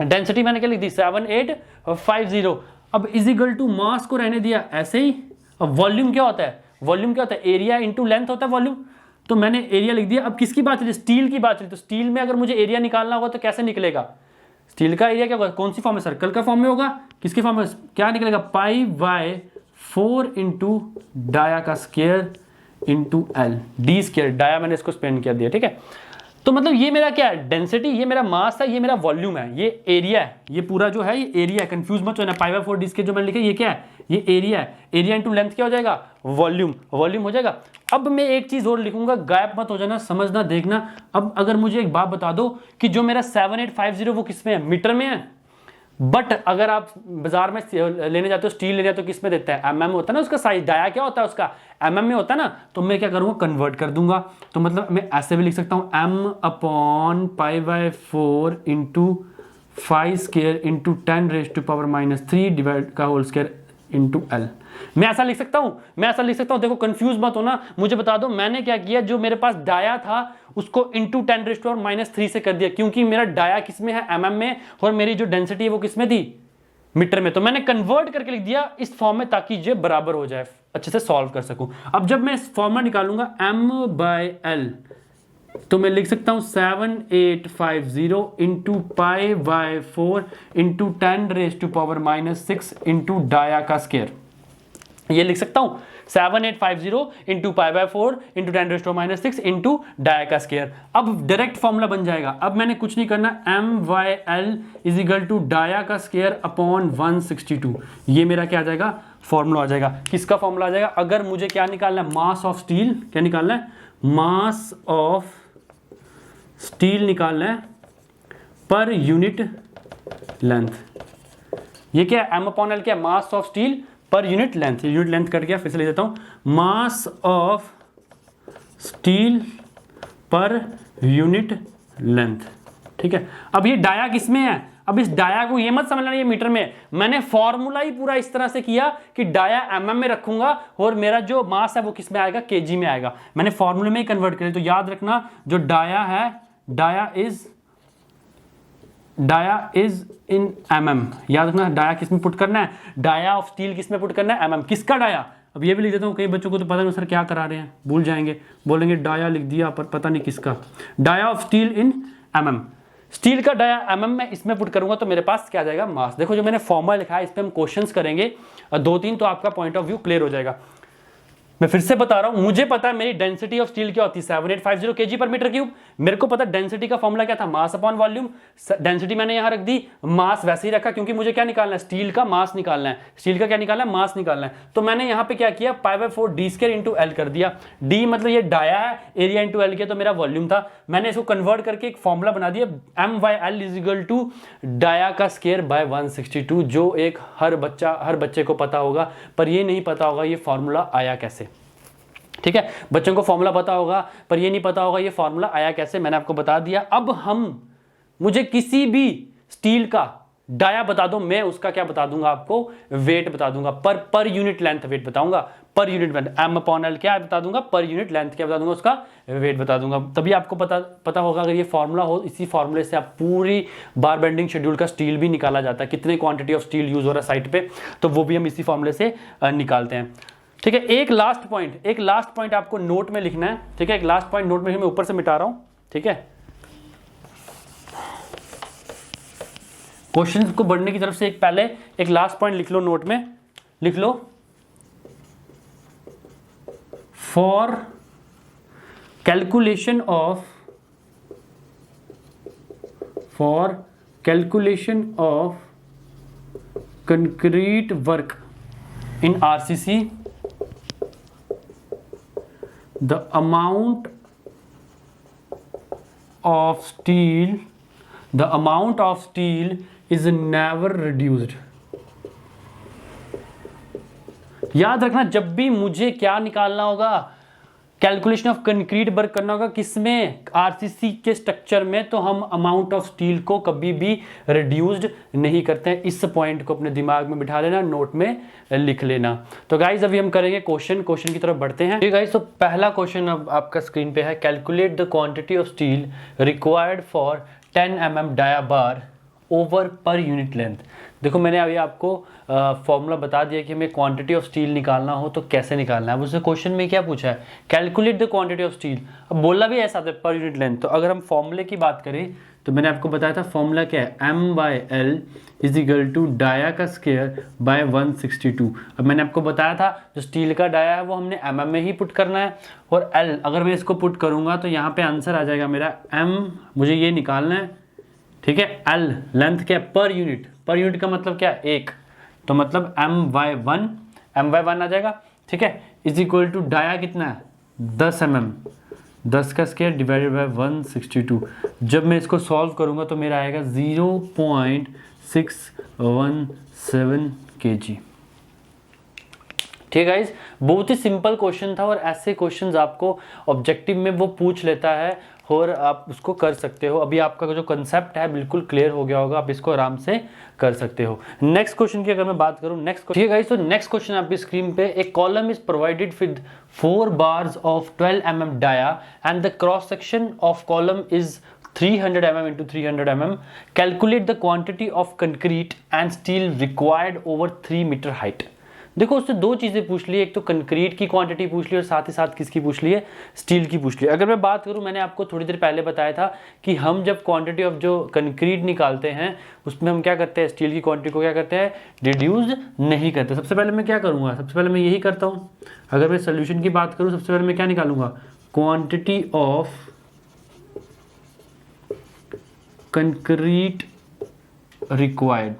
डेंसिटी मैंने क्या लिख दी 7850, अब इजिकल टू मास को रहने दिया ऐसे ही। अब वॉल्यूम क्या होता है, वॉल्यूम क्या होता है, एरिया इंटू लेंथ होता है वॉल्यूम, तो मैंने एरिया लिख दिया। अब किसकी बात चली, स्टील की बात चली, तो स्टील में अगर मुझे एरिया निकालना होगा तो कैसे निकलेगा, स्टील का एरिया क्या होगा, कौन सी फॉर्म में, सर्कल का फॉर्म में होगा, किसके फॉर्म में, क्या निकलेगा π/4 इंटू डाया का square into L D square, dia मैंने इसको स्पेंड कर दिया, ठीक है। तो मतलब ये मेरा क्या है, डेंसिटी, ये मेरा मास है, ये मेरा वॉल्यूम है, ये एरिया है, ये पूरा जो है ये एरिया है, कंफ्यूज मत होना, π/4 डी स्क्वायर जो मैंने लिखा ये क्या है, ये एरिया है, एरिया इंटू लेंथ क्या हो जाएगा, वॉल्यूम, वॉल्यूम हो जाएगा। अब मैं एक चीज और लिखूंगा, गायब मत हो जाना, समझना देखना। अब अगर मुझे एक बात बता दो कि जो मेरा 7850 वो किस में है, मीटर में है, बट अगर आप बाजार में लेने जाते हो, स्टील लेने जाते हो, किस में देता है, एमएम होता है ना उसका साइज, डाया क्या होता है उसका, एमएम में होता है ना, तो मैं क्या करूंगा, कन्वर्ट कर दूंगा। तो मतलब मैं ऐसे भी लिख सकता हूं m/π/4 into 5 square into 10⁻³ divide का होल स्क्वायर इंटू एल, मैं ऐसा लिख सकता हूं, मैं ऐसा लिख सकता हूं। देखो कंफ्यूज मत होना, मुझे बता दो मैंने क्या किया, जो मेरे पास डाया था उसको इंटू 10⁻³ से कर दिया, क्योंकि मेरा डाया किस में है, एमएम में, और मेरी जो डेंसिटी है वो किस में थी, मीटर में, तो मैंने कन्वर्ट करके लिख दिया इस फॉर्म में ताकि ये बराबर हो जाए, अच्छे से सॉल्व कर सकूं। अब जब मैं इस फॉर्मूला निकालूंगा m/l, तो मैं लिख सकता हूं 7850 इंटू π/4 इंटू 10⁻6 इंटू डाया का स्क्वायर, ये लिख सकता हूं 7850 इंटू π/4 इंटू 10⁻6 इंटू डाया का स्क्वायर। अब डायरेक्ट फॉर्मूला बन जाएगा। अब मैंने कुछ नहीं करना, m/l is equal to dia का स्क्वायर अपॉन 162, ये मेरा क्या आ जाएगा, फॉर्मूला आ जाएगा। किसका फॉर्मूला आ जाएगा, अगर मुझे क्या निकालना है, मास ऑफ स्टील, क्या निकालना है, मास ऑफ स्टील निकालना है पर यूनिट लेंथ, ये क्या है, m/l क्या, मास ऑफ स्टील पर unit length, unit length cut गया, फिर से ले देता हूं, मास ऑफ स्टील पर यूनिट लेंथ, ठीक है। अब ये डाया किस में है, अब इस डाया को ये मत समझना ये मीटर में, मैंने फॉर्मूला ही पूरा इस तरह से किया कि डाया एमएम में रखूंगा और मेरा जो मास है वो किस में आएगा, केजी में आएगा, मैंने फॉर्मूले में ही कन्वर्ट किया। तो याद रखना जो डाया है, डाया इज इन एमएम, याद रखना डाया किस में पुट करना है, डाया ऑफ स्टील किस में पुट करना है, एमएम, किसका डाया। अब ये भी लिख देता हूँ, कई बच्चों को तो पता नहीं सर क्या करा रहे हैं, भूल जाएंगे, बोलेंगे डाया लिख दिया पर पता नहीं किसका, dia of steel in mm, steel का डाया एमएम में इसमें पुट करूंगा तो मेरे पास क्या आ जाएगा, मास। देखो जो मैंने फॉर्मूला लिखा है इस पे हम क्वेश्चंस करेंगे, 2-3 तो आपका पॉइंट ऑफ व्यू क्लियर हो जाएगा। मैं फिर से बता रहा हूं, मुझे पता है मेरी डेंसिटी ऑफ स्टील क्या होती है 7850 kg पर मीटर क्यूब। मेरे को पता डेंसिटी का फॉर्मूला क्या था, मास अपॉन वॉल्यूम। डेंसिटी मैंने यहां रख दी, मास वैसे ही रखा, क्योंकि मुझे क्या निकालना है, स्टील का मास निकालना है। स्टील का क्या निकालना है, मास निकालना है। तो मैंने यहां पे क्या किया, π/4 d² इंटू एल कर दिया। डी मतलब ये डाया है, एरिया इंटू एल किया तो मेरा वॉल्यूम था। मैंने इसको कन्वर्ट करके एक फॉर्मूला बना दिया, M/L is equal to dia का स्क्वायर बाय 162, जो एक हर बच्चे को पता होगा, पर ये नहीं पता होगा ये फॉर्मूला आया कैसे। ठीक है, बच्चों को फॉर्मूला पता होगा पर ये नहीं पता होगा ये फॉर्मूला आया कैसे, मैंने आपको बता दिया। अब मुझे किसी भी स्टील का डाया बता दो, मैं उसका क्या बता दूंगा आपको, वेट बता दूंगा, पर यूनिट लेंथ वेट बताऊंगा, पर यूनिट लेंथ M/L क्या बता दूंगा, पर यूनिट लेंथ क्या बता दूंगा, उसका वेट बता दूंगा। तभी आपको पता होगा अगर ये फॉर्मूला हो, इसी फॉर्मूले से आप पूरी बार बेंडिंग शेड्यूल का स्टील भी निकाला जाता है, कितने क्वांटिटी ऑफ स्टील यूज हो रहा है साइट पे, तो वो भी हम इसी फॉर्मूले से निकालते हैं। ठीक है, एक लास्ट पॉइंट आपको नोट में लिखना है। ठीक है, एक लास्ट पॉइंट नोट में, मैं ऊपर से मिटा रहा हूं। ठीक है, क्वेश्चन को बढ़ने की तरफ से पहले एक लास्ट पॉइंट लिख लो, नोट में लिख लो, for calculation of concrete work in RCC, the amount of steel is never reduced। याद रखना, जब भी मुझे क्या निकालना होगा, कैलकुलेशन ऑफ कंक्रीट वर्क करना होगा, किसमें, RCC के स्ट्रक्चर में, तो हम अमाउंट ऑफ स्टील को कभी भी रिड्यूस्ड नहीं करते हैं। इस पॉइंट को अपने दिमाग में बिठा लेना, नोट में लिख लेना। तो गाइज अभी हम करेंगे क्वेश्चन की तरफ बढ़ते हैं। ठीक गाइज, तो पहला क्वेश्चन अब आपका स्क्रीन पे है, calculate the quantity of steel required for 10 mm dia bar over per unit length. देखो मैंने अभी आपको फॉर्मूला बता दिया कि हमें क्वांटिटी ऑफ स्टील निकालना हो तो कैसे निकालना है। अब उसने क्वेश्चन में क्या पूछा है, calculate the quantity of steel. अब बोला भी ऐसा था पर यूनिट लेंथ। तो अगर हम फॉर्मूले की बात करें तो मैंने आपको बताया था फॉर्मूला क्या है, M/L is equal to dia का स्क्वायर बाय 162। अब मैंने आपको बताया था जो स्टील का डाया है वो हमने mm में ही पुट करना है, और L अगर मैं इसको पुट करूंगा तो यहाँ पे आंसर आ जाएगा मेरा M, मुझे ये निकालना है। ठीक है, L लेंथ क्या है, पर यूनिट का मतलब क्या है, एक, तो मतलब M/1 आ जाएगा। ठीक है, इज इक्वल टू डाया कितना है 10 mm, 10 का स्क्वायर डिवाइडेड बाय 162। जब मैं इसको सॉल्व करूंगा तो मेरा आएगा 0.617 kg। ठीक है गाइस, बहुत ही सिंपल क्वेश्चन था, और ऐसे क्वेश्चंस आपको ऑब्जेक्टिव में वो पूछ लेता है और आप उसको कर सकते हो। अभी आपका जो कंसेप्ट है बिल्कुल क्लियर हो गया होगा, आप इसको आराम से कर सकते हो। नेक्स्ट क्वेश्चन की अगर मैं बात करूं, नेक्स्ट, ठीक है गाइस, तो नेक्स्ट क्वेश्चन आपकी स्क्रीन पे, एक column is provided with 4 bars of 12 mm dia and the cross section of column is 300 mm into 300 mm। Calculate the quantity of concrete and steel required over 3 metre height. देखो उससे दो चीजें पूछ ली, एक तो कंक्रीट की क्वांटिटी पूछ ली और साथ ही साथ किसकी पूछ ली है, स्टील की पूछ ली। अगर मैं बात करूं, मैंने आपको थोड़ी देर पहले बताया था कि हम जब क्वांटिटी ऑफ जो कंक्रीट निकालते हैं उसमें हम क्या करते हैं, स्टील की क्वांटिटी को क्या करते हैं, रिड्यूस नहीं करते। सबसे पहले मैं क्या करूंगा, सबसे पहले मैं यही करता हूँ। अगर मैं सोल्यूशन की बात करूँ, सबसे पहले मैं क्या निकालूंगा, क्वांटिटी ऑफ कंक्रीट रिक्वायर्ड।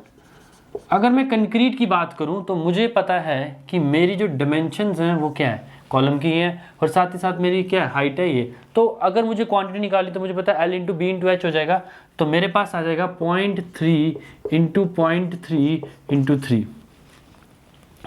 अगर मैं कंक्रीट की बात करूं तो मुझे पता है कि मेरी जो डायमेंशंस हैं वो क्या है, कॉलम की हैं, और साथ ही साथ मेरी क्या हाइट है ये। तो अगर मुझे क्वांटिटी निकाली तो मुझे पता है L into B into H हो जाएगा, तो मेरे पास आ जाएगा 0.3 इंटू 0.3 इंटू 3।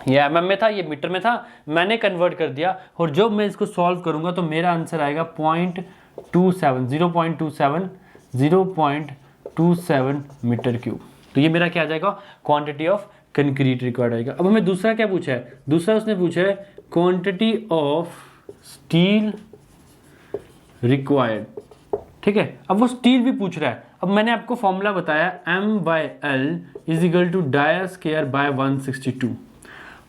ये mm में था, ये मीटर में था, मैंने कन्वर्ट कर दिया, और जब मैं इसको सॉल्व करूंगा तो मेरा आंसर आएगा 0.27 मीटर क्यूब। तो ये मेरा क्या आ जाएगा, क्वांटिटी ऑफ कंक्रीट रिक्वायर्ड आएगा। अब हमें दूसरा क्या पूछा है, दूसरा उसने पूछा है क्वांटिटी ऑफ स्टील रिक्वायर्ड। ठीक है, अब वो स्टील भी पूछ रहा है। अब मैंने आपको फॉर्मूला बताया M/L is equal to dia square by 162।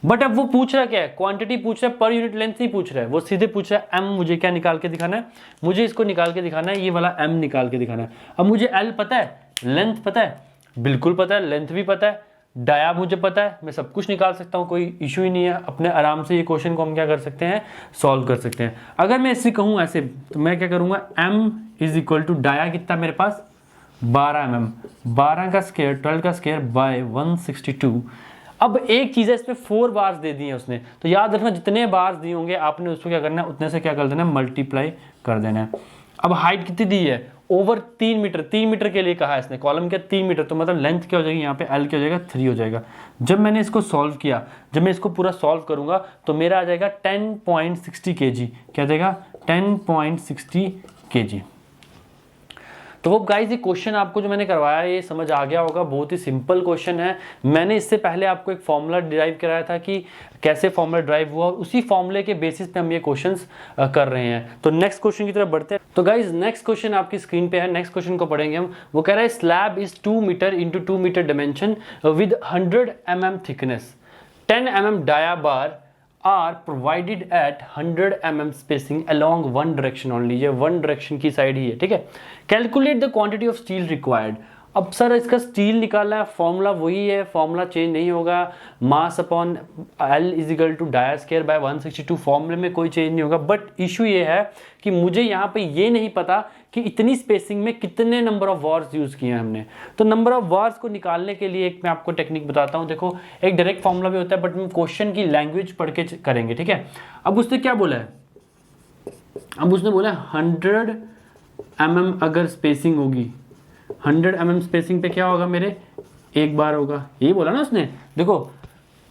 But अब वो पूछ रहा क्या है, क्वांटिटी पूछ रहा है, पर यूनिट लेंथ नहीं पूछ रहा है, वो सीधे पूछ रहा है M। मुझे क्या निकाल के दिखाना है, मुझे इसको निकाल के दिखाना है, ये वाला M निकाल के दिखाना है। अब मुझे L पता है, लेंथ पता है, बिल्कुल पता है, लेंथ भी पता है, डाया मुझे पता है, मैं सब कुछ निकाल सकता हूँ, कोई इशू ही नहीं है। अपने आराम से ये क्वेश्चन को हम क्या कर सकते हैं, सॉल्व कर सकते हैं। अगर मैं इससे कहूँ ऐसे, तो मैं क्या करूँगा, m is equal to dia कितना मेरे पास 12 mm, 12 का स्क्वायर 12 का स्क्वायर बाय 162। अब एक चीज़ है, इसमें 4 बार्स दे दिए उसने, तो याद रखना जितने बार्स दिए होंगे आपने उसको क्या करना है, उतने से क्या कर देना है, मल्टीप्लाई कर देना है। अब हाइट कितनी दी है, ओवर 3 मीटर, 3 मीटर के लिए कहा है इसने, कॉलम क्या 3 मीटर, तो मतलब लेंथ क्या हो जाएगी यहाँ पे, एल क्या हो जाएगा 3 हो जाएगा। जब मैंने इसको सॉल्व किया, जब मैं इसको पूरा सॉल्व करूंगा तो मेरा आ जाएगा 10.60 kg, क्या आ जाएगा 10.60 kg। तो वो गाइस ये क्वेश्चन आपको जो मैंने करवाया ये समझ आ गया होगा, बहुत ही सिंपल क्वेश्चन है। मैंने इससे पहले आपको एक फॉर्मूला डिराइव कराया था कि कैसे फॉर्मूला ड्राइव हुआ, और उसी फॉर्मूले के बेसिस पे हम ये क्वेश्चंस कर रहे हैं। तो नेक्स्ट क्वेश्चन की तरफ बढ़ते हैं। तो गाइस नेक्स्ट क्वेश्चन आपकी स्क्रीन पे है, नेक्स्ट क्वेश्चन को पढ़ेंगे हम। वो कह रहा है slab is 2 metre into 2 metre dimension with 100 mm thickness, 10 mm dia bar are provided at 100 mm spacing along one direction only, ये one direction की साइड ही है, ठीक है। Calculate the quantity of steel required। अब सर इसका steel निकालना है, formula वही है, फॉर्मूला चेंज नहीं होगा, mass upon L is equal to dia square by 162, फॉर्मूले में कोई चेंज नहीं होगा। बट इशू ये है कि मुझे यहाँ पे ये नहीं पता कि इतनी स्पेसिंग में कितने नंबर ऑफ वार्स यूज किए हैं हमने। तो नंबर ऑफ वार्स को निकालने के लिए एक मैं आपको टेक्निक बताता हूँ। देखो एक डायरेक्ट फॉर्मूला भी होता है, बट हम क्वेश्चन की लैंग्वेज पढ़ के करेंगे, ठीक है। अब उसने क्या बोला है, अब उसने बोला 100 mm अगर स्पेसिंग होगी, 100 mm स्पेसिंग पे क्या होगा, मेरे एक बार होगा, यही बोला ना उसने। देखो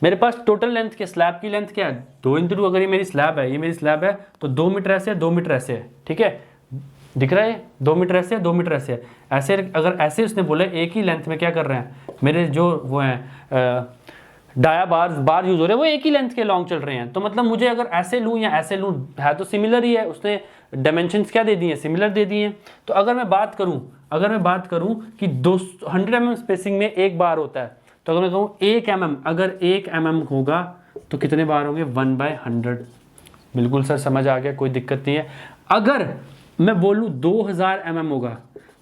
मेरे पास टोटल लेंथ क्या, स्लैब की लेंथ क्या है 2 × 2, अगर ये मेरी स्लैब है, ये मेरी स्लैब है, तो 2 मीटर ऐसे है, 2 मीटर ऐसे है, ठीक है, दिख रहा है 2 मीटर ऐसे है, 2 मीटर ऐसे है। ऐसे अगर ऐसे उसने बोले एक ही लेंथ में क्या कर रहे हैं मेरे जो वो हैं डाया बार यूज हो रहे हैं, वो एक ही लेंथ के लॉन्ग चल रहे हैं। तो मतलब मुझे अगर ऐसे लूँ या ऐसे लूँ, है तो सिमिलर ही है, उसने डायमेंशंस क्या दे दिए, सिमिलर दे दिए। तो अगर मैं बात करूं कि 100 mm स्पेसिंग में एक बार होता है, तो अगर मैं कहूँ 1 mm, अगर 1 mm होगा तो कितने बार होंगे, 1/100। बिल्कुल सर समझ आ गया, कोई दिक्कत नहीं है। अगर मैं बोलूँ 2000 mm होगा,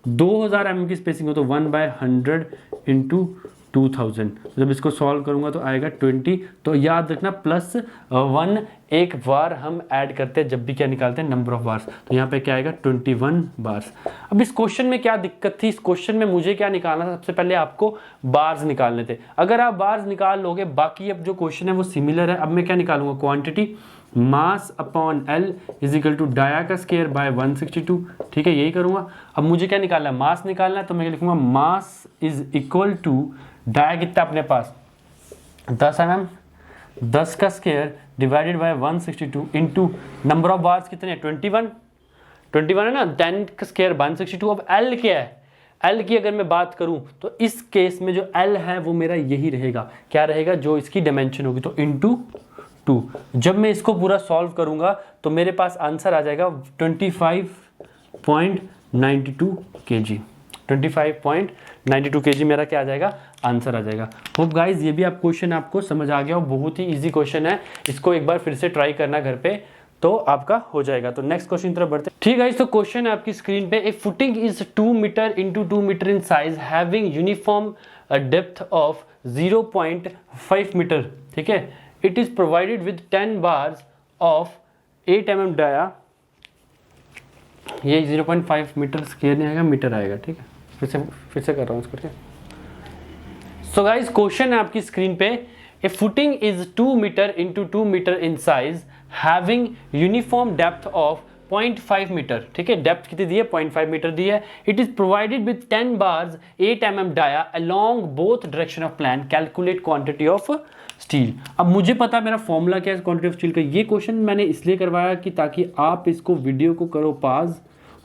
2000 mm की स्पेसिंग हो तो 1/100 × 2000, जब इसको सॉल्व करूंगा तो आएगा 20। तो याद रखना +1 एक बार हम ऐड करते हैं जब भी क्या निकालते हैं, नंबर ऑफ बार्स। तो यहाँ पे क्या आएगा 21 बार्स। अब इस क्वेश्चन में क्या दिक्कत थी, इस क्वेश्चन में मुझे क्या निकालना था, सबसे पहले आपको बार्स निकालने थे। अगर आप बार्स निकाल लोगे, बाकी अब जो क्वेश्चन है वो सिमिलर है। अब मैं क्या निकालूंगा, quantity mass upon L is equal to dia का स्क्वायर बाय 162, ठीक है, यही करूंगा। अब मुझे क्या निकालना है, मास निकालना है, तो मैं लिखूंगा mass is equal to dia कितना अपने पास 10 mm, 10 का square divided by 162 into number of bars कितने हैं 21 है ना, 10 का स्क्वायर 162। अब एल क्या है, एल की अगर मैं बात करूं तो इस केस में जो एल है वो मेरा यही रहेगा, क्या रहेगा, जो इसकी डायमेंशन होगी, तो इंटू 2। जब मैं इसको पूरा सॉल्व करूंगा तो मेरे पास आंसर आ जाएगा 25.92 kg। 25.92 kg मेरा क्या आ जाएगा, आंसर आ जाएगा। होप गाइज ये भी आप क्वेश्चन आपको समझ आ गया हो, बहुत ही इजी क्वेश्चन है, इसको एक बार फिर से ट्राई करना घर पे तो आपका हो जाएगा। तो नेक्स्ट क्वेश्चन की तरफ बढ़ते हैं। ठीक है, तो क्वेश्चन है आपकी स्क्रीन पे, a footing is 2 metre into 2 metre in size having uniform depth of 0.5 metre, ठीक है, it is provided with 10 bars of 8 mm dia. ये 0.5 मीटर स्क्वायर नहीं आएगा, मीटर आएगा, ठीक है, फिर से कर रहा हूँ इसको, ठीक है। सो गाइस क्वेश्चन है आपकी स्क्रीन पे, a footing is 2 metre into 2 metre in size having uniform depth of 0.5 metre, ठीक है, डेप्थ कितनी दी है 0.5 मीटर दी है। It is provided with 10 bars 8 mm dia along both direction of plan, calculate quantity of steel. अब मुझे पता है मेरा फॉर्मूला क्या है क्वांटिटी ऑफ स्टील का। ये क्वेश्चन मैंने इसलिए करवाया कि ताकि आप इसको वीडियो को करो पाज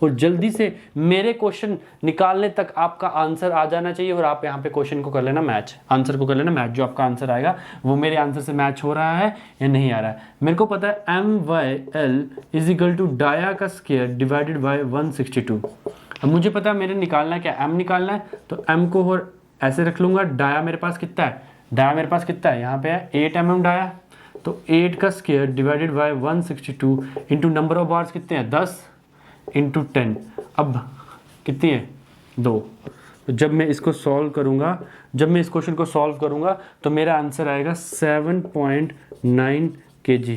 और जल्दी से मेरे क्वेश्चन निकालने तक आपका आंसर आ जाना चाहिए, और आप यहाँ पे क्वेश्चन को कर लेना मैच, आंसर को कर लेना मैच, जो आपका आंसर आएगा वो मेरे आंसर से मैच हो रहा है या नहीं आ रहा है। मेरे को पता है MYL is equal to dia का स्क्वायर डिवाइडेड बाय 162। अब मुझे पता है मेरे निकालना क्या, M निकालना है, तो M को और ऐसे रख लूंगा। डाया मेरे पास कितना है, डाया मेरे पास कितना है, यहाँ पे है 8 mm डाया, तो 8 का square divided by 162 into number of bars कितने हैं 10 इंटू 10, अब कितनी है 2, तो जब मैं इसको सॉल्व करूँगा, जब मैं इस क्वेश्चन को सॉल्व करूँगा तो मेरा आंसर आएगा 7.9 kg।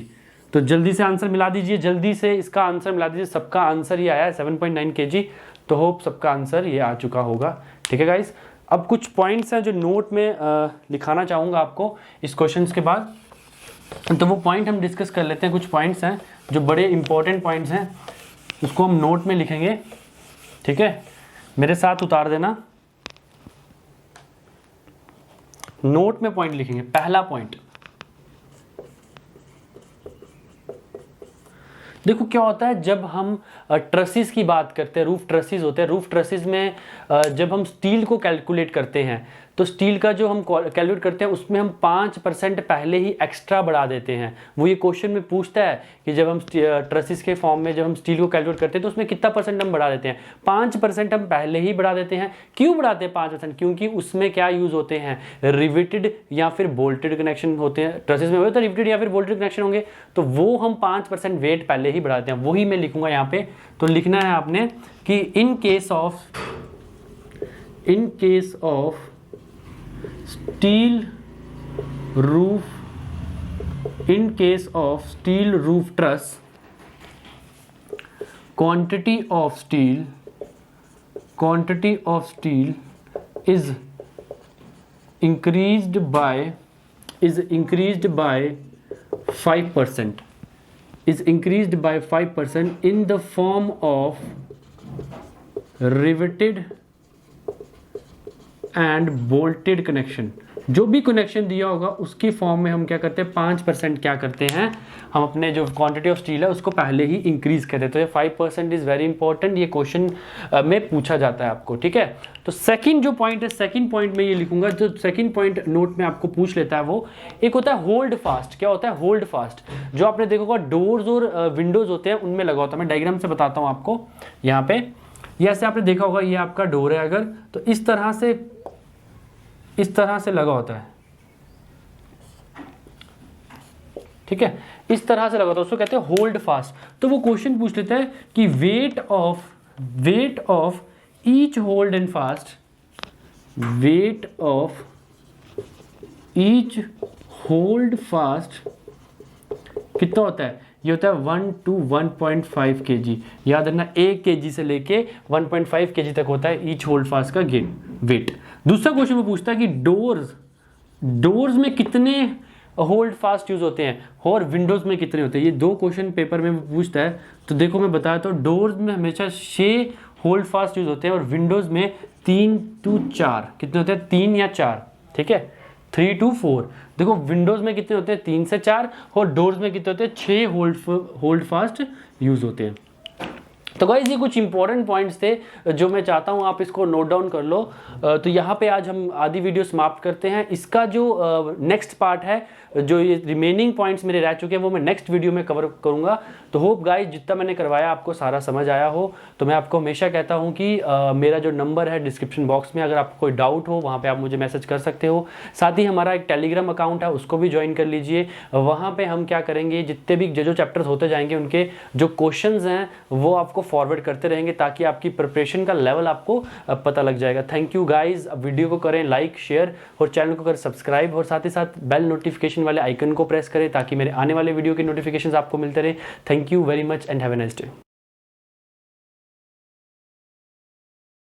तो जल्दी से आंसर मिला दीजिए, जल्दी से इसका आंसर मिला दीजिए। सबका आंसर ये आया है 7.9 kg। तो होप सबका आंसर ये आ चुका होगा। ठीक है गाइस, अब कुछ पॉइंट्स हैं जो नोट में लिखाना चाहूँगा आपको इस क्वेश्चन के बाद। तो वो पॉइंट हम डिस्कस कर लेते हैं। कुछ पॉइंट्स हैं जो बड़े इंपॉर्टेंट पॉइंट्स हैं, उसको हम नोट में लिखेंगे। ठीक है, मेरे साथ उतार देना। नोट में पॉइंट लिखेंगे। पहला पॉइंट, देखो क्या होता है जब हम ट्रसिस की बात करते हैं, रूफ ट्रसिस होते हैं। रूफ ट्रसिस में जब हम स्टील को कैलकुलेट करते हैं तो स्टील का जो हम कैलकुलेट करते हैं उसमें हम 5% पहले ही एक्स्ट्रा बढ़ा देते हैं। वो ये क्वेश्चन में पूछता है कि जब हम ट्रसिस के फॉर्म में जब हम स्टील को कैलकुलेट करते हैं तो उसमें कितना परसेंट हम बढ़ा देते हैं। 5% हम पहले ही बढ़ा देते हैं। क्यों बढ़ाते हैं 5%? क्योंकि उसमें क्या यूज होते हैं, रिवेटेड या फिर बोल्टेड कनेक्शन होते हैं। ट्रसिस में होता है रिवेटेड या फिर बोल्टेड कनेक्शन होंगे, तो वो हम 5% वेट पहले ही बढ़ाते हैं। वही मैं लिखूंगा यहाँ पे। तो लिखना है आपने कि in case of steel roof truss, quantity of steel is increased by 5% in the form of riveted and bolted connection. जो भी कनेक्शन दिया होगा उसकी फॉर्म में हम क्या करते हैं, 5% क्या करते हैं, हम अपने जो क्वांटिटी ऑफ स्टील है उसको पहले ही इंक्रीज कर देते हैं। तो ये 5% इज वेरी इंपॉर्टेंट, ये क्वेश्चन में पूछा जाता है आपको। ठीक है, तो सेकंड जो पॉइंट है, सेकंड पॉइंट में ये लिखूंगा। जो सेकंड पॉइंट नोट में आपको पूछ लेता है वो एक होता है होल्ड फास्ट। क्या होता है होल्ड फास्ट? जो आपने देखा होगा डोर्स और विंडोज होते हैं उनमें लगा होता है। मैं डायग्राम से बताता हूँ आपको। यहाँ पे ऐसे आपने देखा होगा, ये आपका डोर है अगर, तो इस तरह से लगा होता है। ठीक है, इस तरह से लगा होता है, उसको कहते हैं होल्ड फास्ट। तो वो क्वेश्चन पूछ लेता है कि weight of each hold and fast, weight of each hold fast कितना होता है? ये होता है 1 to 1.5 kg। याद रखना 1 kg से लेके 1.5 kg तक होता है ईच होल्ड फास्ट का वेट। दूसरा क्वेश्चन में पूछता है कि डोर्स में कितने होल्ड फास्ट यूज होते हैं और विंडोज में कितने होते हैं। ये दो क्वेश्चन पेपर में पूछता है। तो देखो मैं बताया तो डोर्स में हमेशा 6 होल्ड फास्ट यूज होते हैं और विंडोज में 3 to 4 कितने होते हैं, 3 या 4। ठीक है, 3 to 4। देखो विंडोज में कितने होते हैं, 3 से 4, और डोर्स में कितने होते हैं, 6 होल्ड फास्ट यूज होते हैं। तो गाइस ये कुछ इंपॉर्टेंट पॉइंट्स थे जो मैं चाहता हूं आप इसको नोट डाउन कर लो। तो यहाँ पे आज हम आधी वीडियो समाप्त करते हैं। इसका जो नेक्स्ट पार्ट है, जो ये रिमेनिंग पॉइंट्स मेरे रह चुके हैं, वो मैं नेक्स्ट वीडियो में कवर करूंगा। तो होप गाइस जितना मैंने करवाया आपको सारा समझ आया हो। तो मैं आपको हमेशा कहता हूँ कि मेरा जो नंबर है डिस्क्रिप्शन बॉक्स में, अगर आपको कोई डाउट हो वहाँ पर आप मुझे मैसेज कर सकते हो। साथ ही हमारा एक टेलीग्राम अकाउंट है, उसको भी ज्वाइन कर लीजिए। वहाँ पर हम क्या करेंगे, जितने भी जो चैप्टर्स होते जाएंगे उनके जो क्वेश्चन हैं वो आपको फॉरवर्ड करते रहेंगे, ताकि आपकी प्रिपरेशन का लेवल आपको पता लग जाएगा। Thank you guys. अब वीडियो को करें लाइक, शेयर और चैनल को करें सब्सक्राइब, और साथ ही साथ बेल नोटिफिकेशन वाले आइकन को प्रेस करें ताकि मेरे आने वाले वीडियो के नोटिफिकेशंस आपको मिलते रहे। Thank you very much and have a nice day.